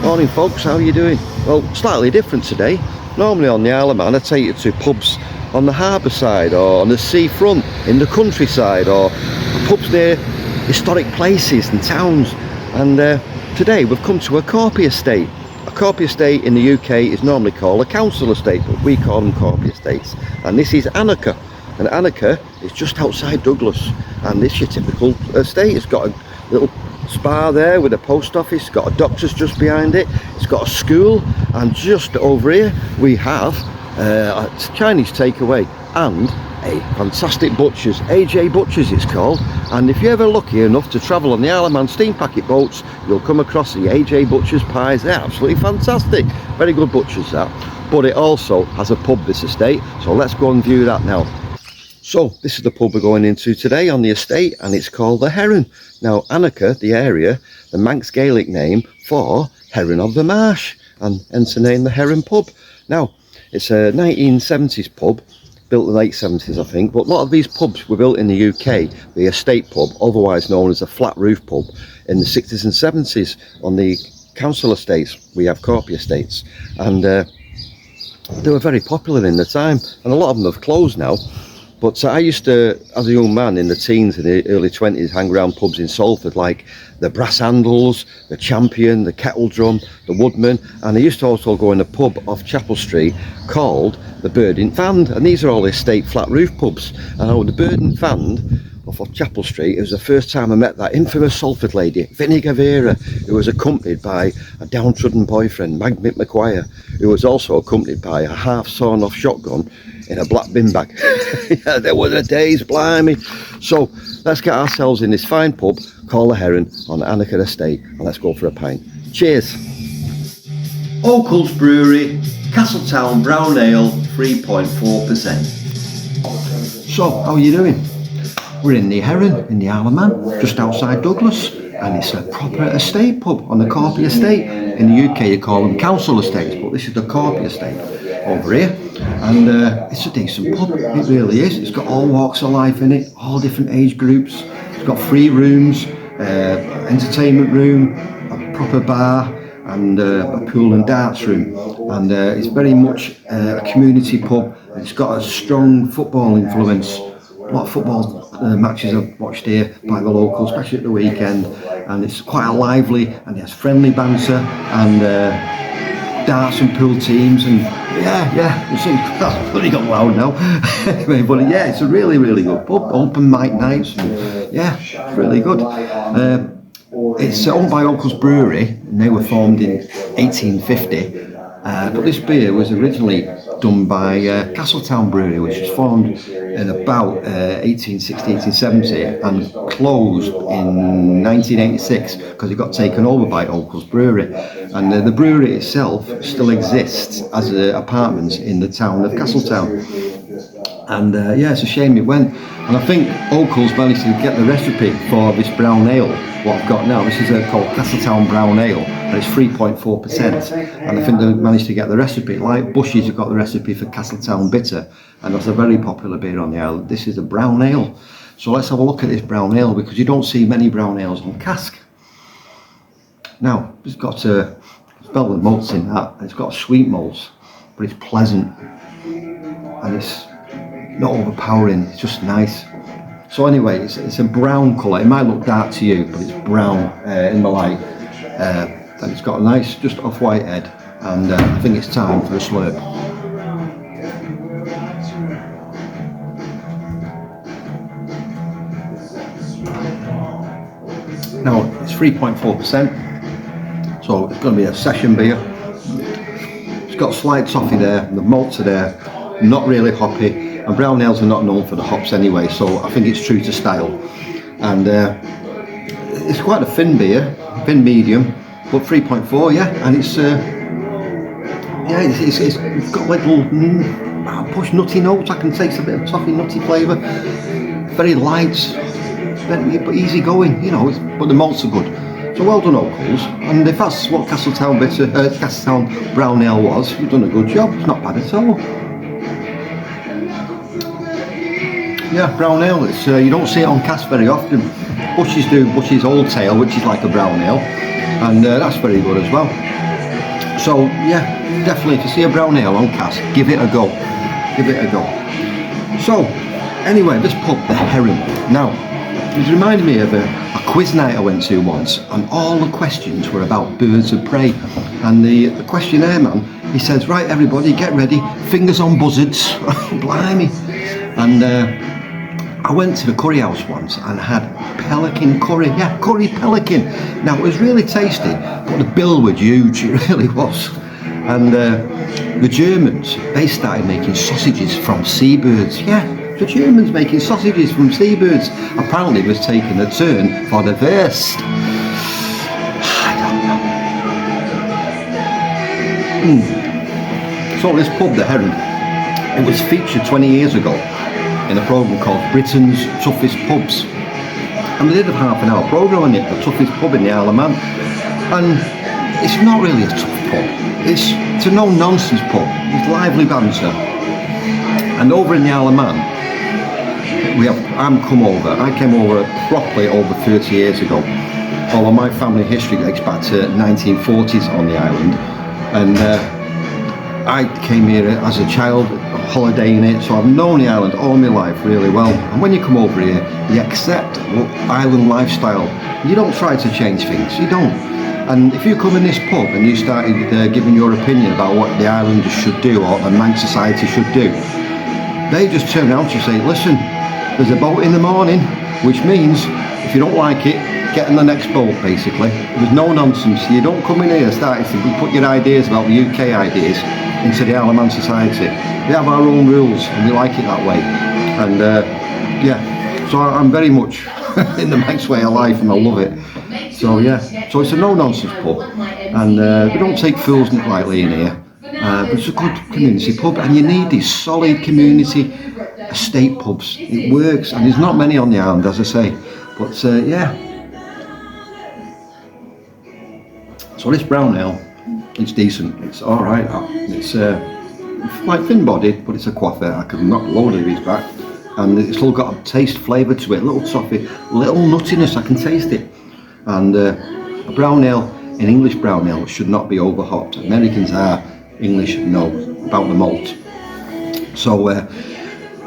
Morning folks, how are you doing? Well, slightly different today. Normally on the Isle of Man I take you to pubs on the harbour side or on the seafront, in the countryside, or pubs near historic places and towns. And today we've come to a Corpy estate. A Corpy estate in the UK is normally called a council estate, but we call them Corpy estates. And this is Anakara. And Anakara is just outside Douglas. And this is your typical estate. It's got a little spa there with a post office, it's got a doctor's just behind it, it's got a school, and just over here we have a Chinese takeaway and a fantastic butcher's, AJ Butcher's it's called. And if you're ever lucky enough to travel on the Isle of Man steam packet boats, you'll come across the AJ Butcher's pies. They're absolutely fantastic, very good butchers that. But it also has a pub, this estate, so let's go and view that now. So this is the pub we're going into today on the estate, and it's called the Heron. Now Anakara, the area, the Manx Gaelic name for Heron of the Marsh, and hence the name the Heron pub. Now it's a 1970s pub, built in the late 70s I think, but a lot of these pubs were built in the UK, the estate pub, otherwise known as a flat roof pub, in the 60s and 70s. On the council estates we have Corpy estates, and they were very popular in the time, and a lot of them have closed now. But I used to, as a young man in the teens and the early 20s, hang around pubs in Salford like the Brass Handles, the Champion, the Kettle Drum, the Woodman, and I used to also go in a pub off Chapel Street called the Bird in Fand, and these are all estate flat roof pubs. And the Bird in Fand off Chapel Street, it was the first time I met that infamous Salford lady, Vinegar Vera, who was accompanied by a downtrodden boyfriend, Magmit McGuire, who was also accompanied by a half sawn off shotgun in a black bin bag. Yeah, there were the days, blimey. So let's get ourselves in this fine pub called the Heron on Anakara Estate, and let's go for a pint. Cheers. Okells Brewery, Castletown Brown Ale, 3.4%. So how are you doing? We're in the Heron in the Isle of Man, just outside Douglas, and it's a proper estate pub on the Corpy estate. In the UK you call them council estates, but this is the Corpy estate over here, and it's a decent pub, it really is. It's got all walks of life in it, all different age groups. It's got free rooms, entertainment room, a proper bar, and a pool and darts room, and it's very much a community pub. It's got a strong football influence. A lot of football matches I've watched here by the locals, especially at the weekend, and it's quite a lively, and there's friendly banter and darts and pool teams, and that's pretty got loud now. Anyway, but yeah, it's a really good pub. Open mic nights, and yeah, it's really good. It's owned by Okells Brewery, and they were formed in 1850. But this beer was originally done by Castletown Brewery, which was formed in about 1860, 1870 and closed in 1986 because it got taken over by Okells Brewery. And the brewery itself still exists as apartments in the town of Castletown. And yeah, it's a shame it went. And I think Okells managed to get the recipe for this brown ale, what I've got now. This is called Castletown Brown Ale, and it's 3.4%. And I think they managed to get the recipe. Like Bushy's have got the recipe for Castletown Bitter, and that's a very popular beer on the island. This is a brown ale. So let's have a look at this brown ale, because you don't see many brown ales on cask. Now, it's got spelled with malts in that, and it's got sweet malts, but it's pleasant, and it's not overpowering, it's just nice. So anyway, it's a brown colour. It might look dark to you, but it's brown in the light, and it's got a nice just off-white head, and I think it's time for a slurp. Now it's 3.4%, so it's going to be a session beer. It's got slight toffee there, the malts are there, not really hoppy. And brown ales are not known for the hops anyway, so I think it's true to style. And it's quite a thin beer, thin medium, but 3.4, yeah. And it's it's got little push nutty notes. I can taste a bit of toffee nutty flavour. Very light, but easy going, you know. But the malts are good. So well done, Okells. And if that's what Castletown Castletown Brown Ale was, you've done a good job. It's not bad at all. Yeah, brown ale. It's you don't see it on cask very often. Bushy's do Bushy's Old Tail, which is like a brown ale, and that's very good as well. So yeah, definitely if you see a brown ale on Cask, give it a go. Give it a go. So anyway, this pub, the Heron. Now, it reminded me of a quiz night I went to once, and all the questions were about birds of prey. And the questionnaire man, he says, right everybody, get ready, fingers on buzzards. Blimey. And I went to the curry house once and had pelican curry. Yeah, curry pelican. Now it was really tasty, but the bill was huge, it really was. And the Germans, they started making sausages from seabirds. Yeah, the Germans making sausages from seabirds. Apparently it was taking a turn for the worst. I don't know. So this pub, the Heron, it was featured 20 years ago in a programme called Britain's Toughest Pubs. And they did a half an hour programme on it, the toughest pub in the Isle of Man. And it's not really a tough pub. It's a no-nonsense pub. It's lively banter. And over in the Isle of Man, I came over properly over 30 years ago. Although my family history dates back to 1940s on the island. And I came here as a child, holidaying it, so I've known the island all my life really well. And when you come over here, you accept island lifestyle. You don't try to change things, you don't. And if you come in this pub and you started giving your opinion about what the islanders should do or the Manx society should do, they just turn around to you and say, listen, there's a boat in the morning, which means if you don't like it, get on the next boat, basically. There's no nonsense. You don't come in here starting to put your ideas about the UK ideas into the Isle of Man society. We have our own rules and we like it that way. And yeah, so I'm very much in the Manx way of life and I love it. So yeah, so it's a no-nonsense pub, and we don't take fools lightly in here. But it's a good community pub, and you need these solid community estate pubs. It works, and there's not many on the island, as I say. But yeah. So this brown ale, it's decent. It's all right. It's like thin-bodied, but it's a quaffy. I could knock a load of these back, and it's still got a taste flavour to it. Little toffee, little nuttiness. I can taste it. And a brown ale, an English brown ale, should not be over hopped. Americans are, English know about the malt. So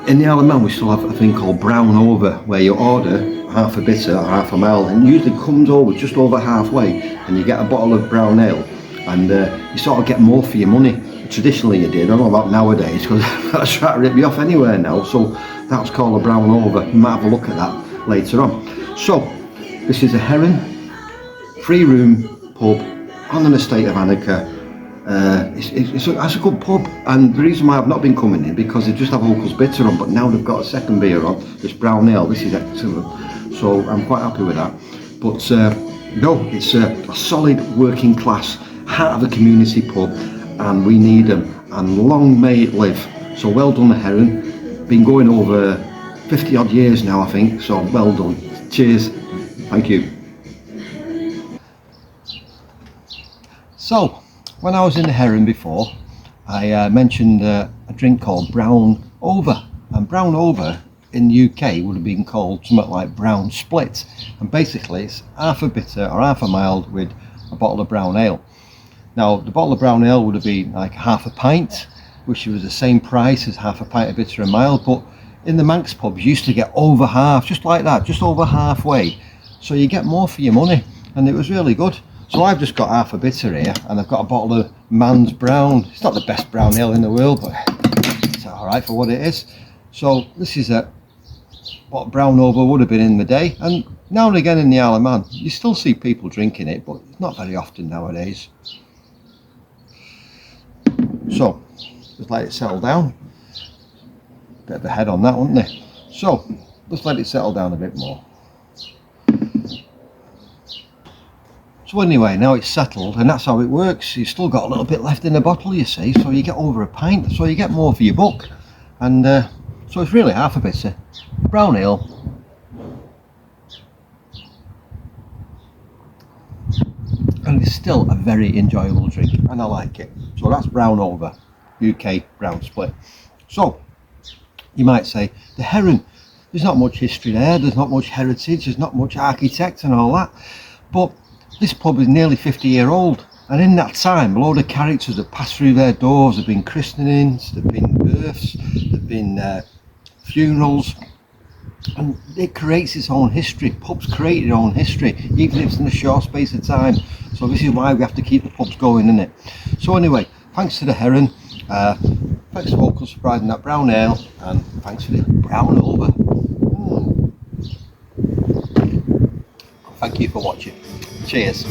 in the Isle of Man we still have a thing called brown over, where you order half a bitter or half a mild, and usually comes over just over halfway, and you get a bottle of brown ale, and you sort of get more for your money. Traditionally you did, I don't know about nowadays, because that's trying to rip me off anywhere now. So that's called a brown over. You might have a look at that later on. So this is a Heron, 3-room pub on an estate of Anakara. It's a good pub, and the reason why I've not been coming in, because they just have Okells bitter on, but now they've got a second beer on, this brown ale. This is excellent, so I'm quite happy with that. But no, it's a solid working class, heart of the community pub, and we need them, and long may it live. So well done, the Heron. Been going over 50 odd years now, I think, so well done. Cheers. Thank you. So, when I was in the Heron before, I mentioned a drink called brown over. And brown over in the UK would have been called something like brown split. And basically it's half a bitter or half a mild with a bottle of brown ale. Now, the bottle of brown ale would have been like half a pint, which was the same price as half a pint of bitter and mild. But in the Manx pubs, you used to get over half, just like that, just over halfway. So you get more for your money, and it was really good. So I've just got half a bitter here, and I've got a bottle of Man's Brown. It's not the best brown ale in the world, but it's alright for what it is. So this is what brown over would have been in the day, and now and again in the Isle of Man, you still see people drinking it, but it's not very often nowadays. So, just let it settle down. Bit of a head on that, wasn't there? So, let's let it settle down a bit more. So anyway, now it's settled, and that's how it works. You've still got a little bit left in the bottle, you see, so you get over a pint, so you get more for your buck. And so it's really half a bitter. Brown ale. And it's still a very enjoyable drink, and I like it. So that's brown over, UK brown split. So, you might say, the Heron, there's not much history there, there's not much heritage, there's not much architect and all that. But this pub is nearly 50 years old, And in that time, a load of characters have passed through their doors. There've been christenings, there've been births, there've been funerals, and it creates its own history. Pubs create their own history, even if it's in a short space of time. So this is why we have to keep the pubs going, isn't it? So anyway, thanks to the Heron, thanks to Okells for providing that brown ale, and thanks for the brown over. Thank you for watching. Cheers.